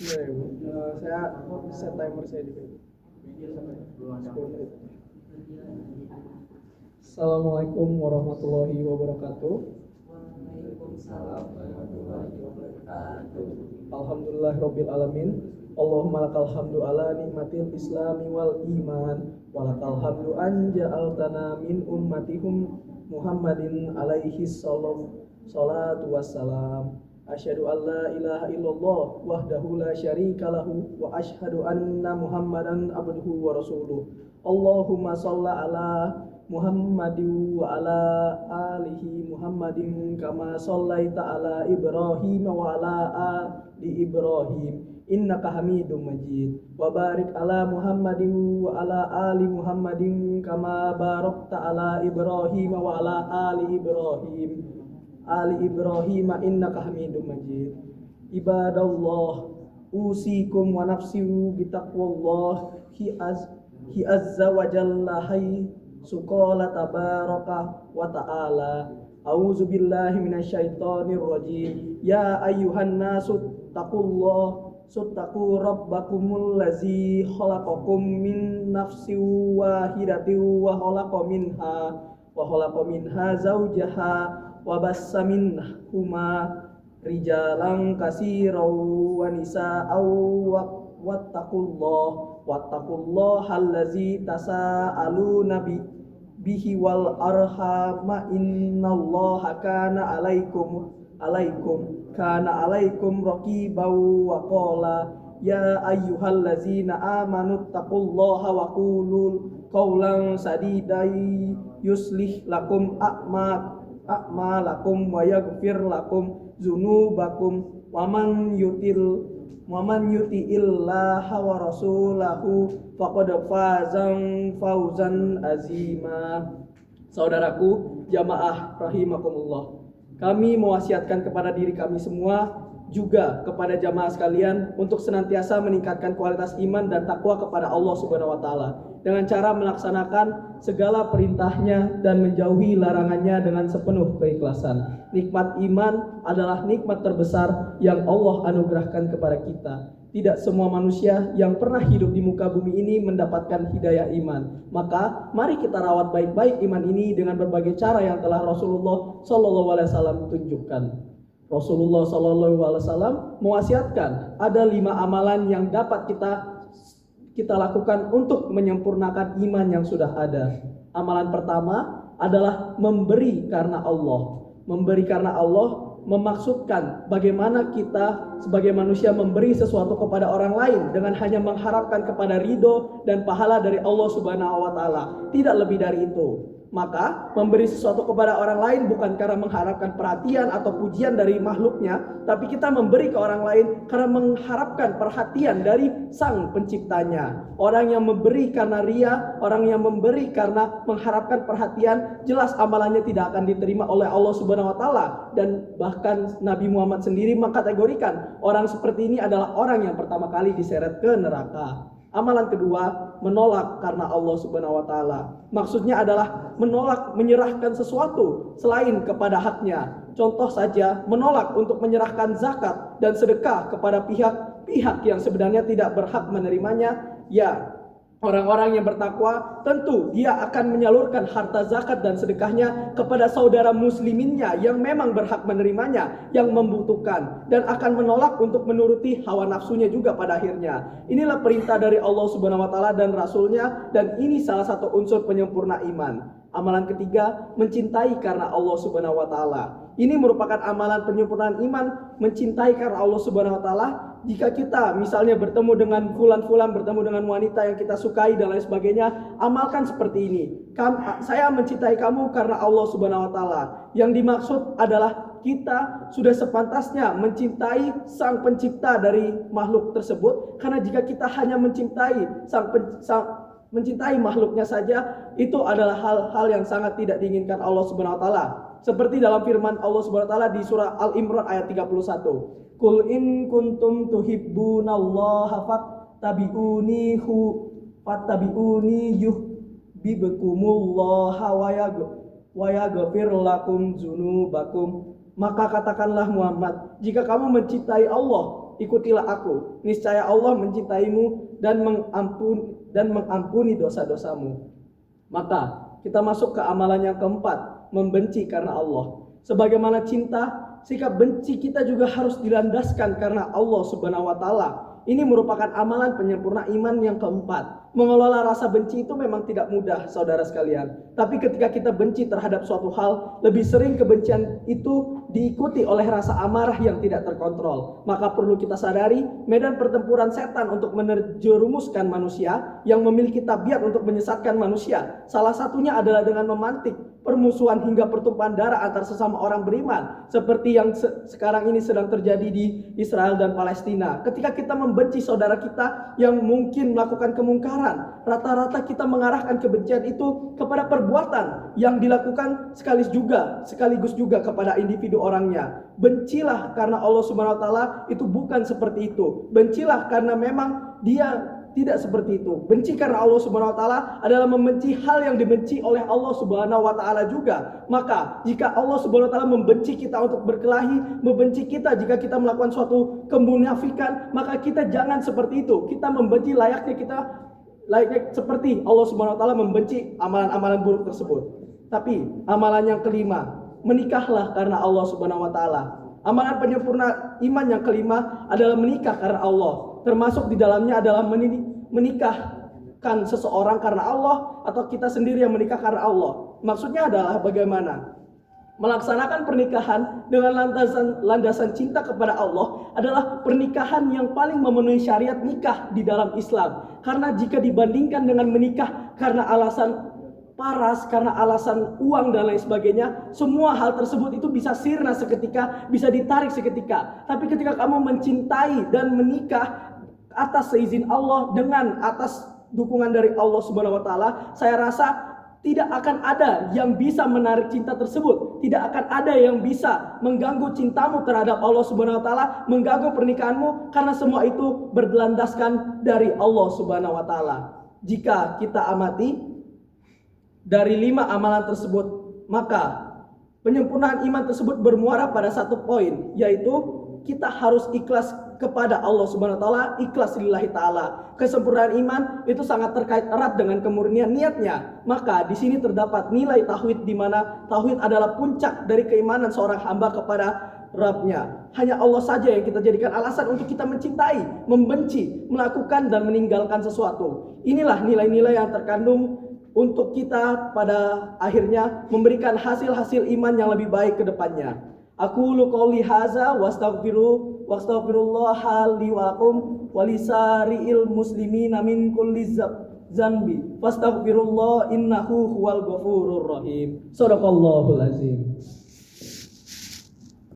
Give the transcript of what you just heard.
Iya, Ibu. Saya set timer saya di sini. 10 menit. Assalamualaikum warahmatullahi wabarakatuh. Alhamdulillahirabbil alamin. Allahumma lakal hamdu ala nikmatil islami wal iman wa lakal hamdu an ja'altana min ummatihum Muhammadin alaihi salatu wassalam. Asyhadu an la ilaha illallah wahdahu la syarika lahu wa asyhadu anna Muhammadan abduhu wa rasuluh. Allahumma shalli ala Muhammadin wa ala alihi Muhammadin kama shallaita ala Ibrahim wa ala ali Ibrahim innaka Hamidum Majid. Wa barik ala Muhammadin wa ala ali Muhammadin kama barakta ala Ibrahim wa ala ali Ibrahim innaka Hamidum Majid. Ibadallah, usikum wa nafsi bitaqwallah hi azza wa jalla suqala tabaraka wa ta'ala. A'udzu billahi minasyaitonir rajim. Ya ayyuhan nasu taqullaha rabbakumul ladzi khalaqakum min nafsin wahidatin wa khalaqa minha zawjaha wa bassa minhuma rijalan katsiran wa nisaa'an wattaqullaha allazi tasaaluna bihi wal arhama innallaha kana alaikum raqiban wa qala ya ayyuhallazina amanu taqullaha wa qulul qawlan sadidan yuslih lakum a'malakum wa yaghfir lakum dzunubakum wa man yuti'illaha wa rasulahu faqad fawzan azima. Saudaraku jamaah rahimakumullah, kami mewasiatkan kepada diri kami semua juga kepada jamaah sekalian untuk senantiasa meningkatkan kualitas iman dan takwa kepada Allah Subhanahu wa taala dengan cara melaksanakan segala perintahnya dan menjauhi larangannya dengan sepenuh keikhlasan. Nikmat iman adalah nikmat terbesar yang Allah anugerahkan kepada kita. Tidak semua manusia yang pernah hidup di muka bumi ini mendapatkan hidayah iman. Maka mari kita rawat baik-baik iman ini dengan berbagai cara yang telah Rasulullah SAW tunjukkan. Rasulullah SAW mewasiatkan ada 5 amalan yang dapat kita lakukan untuk menyempurnakan iman yang sudah ada. Amalan pertama adalah memberi karena Allah. Memberi karena Allah memaksudkan bagaimana kita sebagai manusia memberi sesuatu kepada orang lain dengan hanya mengharapkan kepada ridho dan pahala dari Allah Subhanahu wa taala. Tidak lebih dari itu. Maka memberi sesuatu kepada orang lain bukan karena mengharapkan perhatian atau pujian dari makhluknya, tapi kita memberi ke orang lain karena mengharapkan perhatian dari sang penciptanya. Orang yang memberi karena ria, orang yang memberi karena mengharapkan perhatian, jelas amalannya tidak akan diterima oleh Allah Subhanahu wa taala. Dan bahkan Nabi Muhammad sendiri mengkategorikan orang seperti ini adalah orang yang pertama kali diseret ke neraka. Amalan kedua, menolak karena Allah Subhanahu wa taala. Maksudnya adalah menolak menyerahkan sesuatu selain kepada haknya. Contoh saja, menolak untuk menyerahkan zakat dan sedekah kepada pihak yang sebenarnya tidak berhak menerimanya. Ya, orang-orang yang bertakwa tentu dia akan menyalurkan harta zakat dan sedekahnya kepada saudara musliminnya yang memang berhak menerimanya, yang membutuhkan, dan akan menolak untuk menuruti hawa nafsunya juga pada akhirnya. Inilah perintah dari Allah Subhanahu wa taala dan Rasulnya, dan ini salah satu unsur penyempurna iman. Amalan ketiga, mencintai karena Allah Subhanahu wa taala. Ini merupakan amalan penyempurnaan iman, mencintai karena Allah Subhanahu wa taala. Jika kita misalnya bertemu dengan fulan-fulan, bertemu dengan wanita yang kita sukai dan lain sebagainya, amalkan seperti ini. Saya mencintai kamu karena Allah Subhanahu wa taala. Yang dimaksud adalah kita sudah sepantasnya mencintai sang pencipta dari makhluk tersebut, karena jika kita hanya mencintai mencintai makhluknya saja, itu adalah hal-hal yang sangat tidak diinginkan Allah Subhanahu wa taala. Seperti dalam firman Allah Subhanahu wa taala di surah Al-Imran ayat 31. Qul in kuntum tuhibbunallaha fattabi'uni yuhibbukumullah wa yaghfir lakum dzunubakum. Maka katakanlah Muhammad, jika kamu mencintai Allah, ikutilah aku. Niscaya Allah mencintaimu dan mengampuni dosa-dosamu. Maka kita masuk ke amalan yang keempat, membenci karena Allah. Sebagaimana cinta, sikap benci kita juga harus dilandaskan karena Allah Subhanahu wa taala. Ini merupakan amalan penyempurna iman yang keempat. Mengelola rasa benci itu memang tidak mudah, saudara sekalian. Tapi ketika kita benci terhadap suatu hal, lebih sering kebencian itu diikuti oleh rasa amarah yang tidak terkontrol. Maka perlu kita sadari, medan pertempuran setan untuk menerjerumuskan manusia yang memiliki tabiat untuk menyesatkan manusia. Salah satunya adalah dengan memantik permusuhan hingga pertumpahan darah antar sesama orang beriman, seperti yang sekarang ini sedang terjadi di Israel dan Palestina. Ketika kita membenci saudara kita yang mungkin melakukan kemungkaran, rata-rata kita mengarahkan kebencian itu kepada perbuatan yang dilakukan sekaligus juga kepada individu orangnya. Bencilah karena Allah Subhanahu wa taala itu bukan seperti itu. Bencilah karena memang dia tidak seperti itu. Benci karena Allah Subhanahu wa taala adalah membenci hal yang dibenci oleh Allah Subhanahu wa taala juga. Maka jika Allah Subhanahu wa taala membenci kita untuk berkelahi, membenci kita jika kita melakukan suatu kemunafikan, maka kita jangan seperti itu. Kita membenci layaknya seperti Allah Subhanahu wa taala membenci amalan-amalan buruk tersebut. Tapi amalan yang kelima, menikahlah karena Allah Subhanahu wa taala. Amalan penyempurna iman yang kelima adalah menikah karena Allah. Termasuk di dalamnya adalah menikahkan seseorang karena Allah atau kita sendiri yang menikah karena Allah. Maksudnya adalah bagaimana? Melaksanakan pernikahan dengan landasan cinta kepada Allah adalah pernikahan yang paling memenuhi syariat nikah di dalam Islam. Karena jika dibandingkan dengan menikah karena alasan paras, karena alasan uang dan lain sebagainya, semua hal tersebut itu bisa sirna seketika, bisa ditarik seketika. Tapi ketika kamu mencintai dan menikah atas seizin Allah dengan atas dukungan dari Allah Subhanahu wa taala, saya rasa tidak akan ada yang bisa menarik cinta tersebut. Tidak akan ada yang bisa mengganggu cintamu terhadap Allah Subhanahu wa taala, mengganggu pernikahanmu, karena semua itu berlandaskan dari Allah Subhanahu wa taala. Jika kita amati dari 5 amalan tersebut, maka penyempurnaan iman tersebut bermuara pada satu poin, yaitu kita harus ikhlas kepada Allah Subhanahu wa taala, ikhlas lillahi taala. Kesempurnaan iman itu sangat terkait erat dengan kemurnian niatnya. Maka di sini terdapat nilai tauhid, di mana tauhid adalah puncak dari keimanan seorang hamba kepada Rabb-nya. Hanya Allah saja yang kita jadikan alasan untuk kita mencintai, membenci, melakukan dan meninggalkan sesuatu. Inilah nilai-nilai yang terkandung untuk kita pada akhirnya memberikan hasil-hasil iman yang lebih baik ke depannya. Aku qouli hadza wastaghfirullah li wa lakum wa lisariil muslimina min kulli dzanbi fastaghfirullah innahu huwal ghafurur rahim. Shadaqallahul azim.